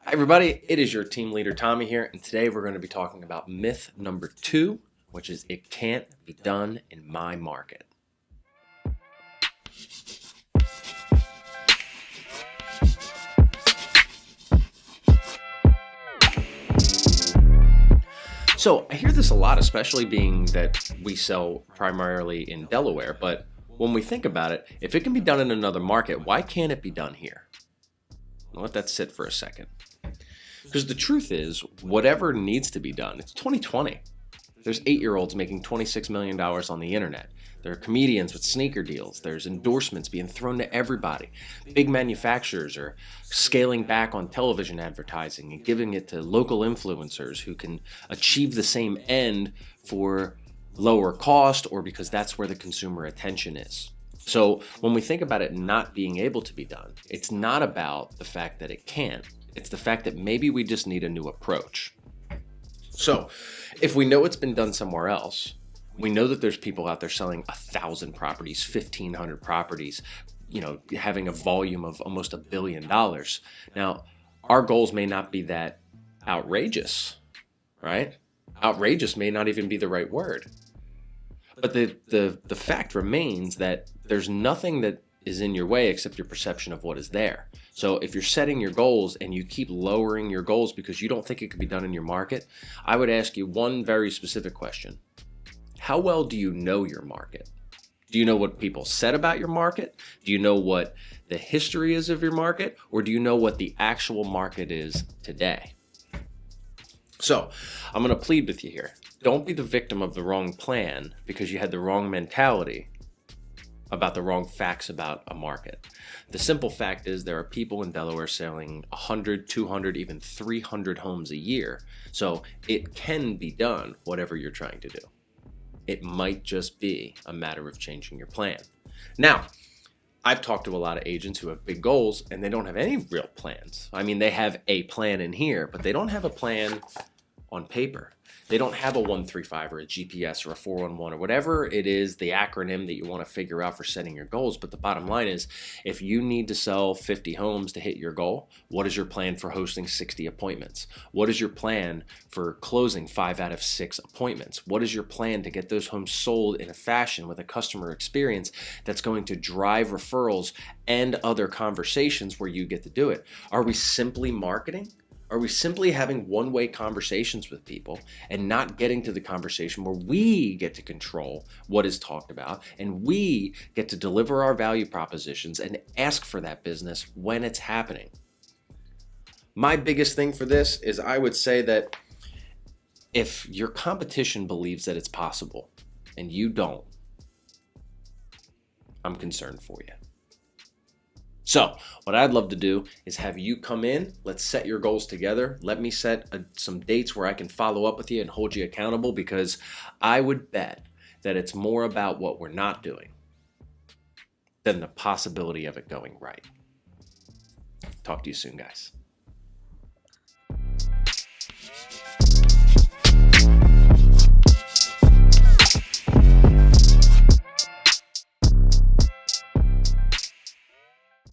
Hi everybody, it is your team leader Tommy here, and today we're going to be talking about myth number 2, which is it can't be done in my market. So I hear this a lot, especially being that we sell primarily in Delaware, but when we think about it, if it can be done in another market, why can't it be done here? I'll let that sit for a second. Because the truth is, whatever needs to be done, it's 2020. There's 8-year-olds making $26 million on the internet. There are comedians with sneaker deals. There's endorsements being thrown to everybody. Big manufacturers are scaling back on television advertising and giving it to local influencers who can achieve the same end for lower cost or because that's where the consumer attention is. So when we think about it not being able to be done, it's not about the fact that it can't. It's the fact that maybe we just need a new approach. So if we know it's been done somewhere else, we know that there's people out there selling 1,000 properties, 1,500 properties, having a volume of almost $1 billion. Now, our goals may not be that outrageous, right? Outrageous may not even be the right word. But the fact remains that there's nothing that is in your way except your perception of what is there. So if you're setting your goals and you keep lowering your goals because you don't think it could be done in your market, I would ask you one very specific question. How well do you know your market? Do you know what people said about your market? Do you know what the history is of your market? Or do you know what the actual market is today? So I'm going to plead with you here. Don't be the victim of the wrong plan because you had the wrong mentality about the wrong facts about a market. The simple fact is there are people in Delaware selling 100, 200, even 300 homes a year. So it can be done, whatever you're trying to do. It might just be a matter of changing your plan. Now, I've talked to a lot of agents who have big goals and they don't have any real plans. I mean, they have a plan in here, but they don't have a plan on paper. They don't have a 135 or a GPS or a 411 or whatever it is, the acronym that you want to figure out for setting your goals. But the bottom line is, if you need to sell 50 homes to hit your goal, what is your plan for hosting 60 appointments? What is your plan for closing 5 out of 6 appointments? What is your plan to get those homes sold in a fashion with a customer experience that's going to drive referrals and other conversations where you get to do it? Are we simply marketing? Are we simply having one-way conversations with people and not getting to the conversation where we get to control what is talked about and we get to deliver our value propositions and ask for that business when it's happening? My biggest thing for this is I would say that if your competition believes that it's possible and you don't, I'm concerned for you. So what I'd love to do is have you come in, let's set your goals together. Let me set some dates where I can follow up with you and hold you accountable, because I would bet that it's more about what we're not doing than the possibility of it going right. Talk to you soon, guys.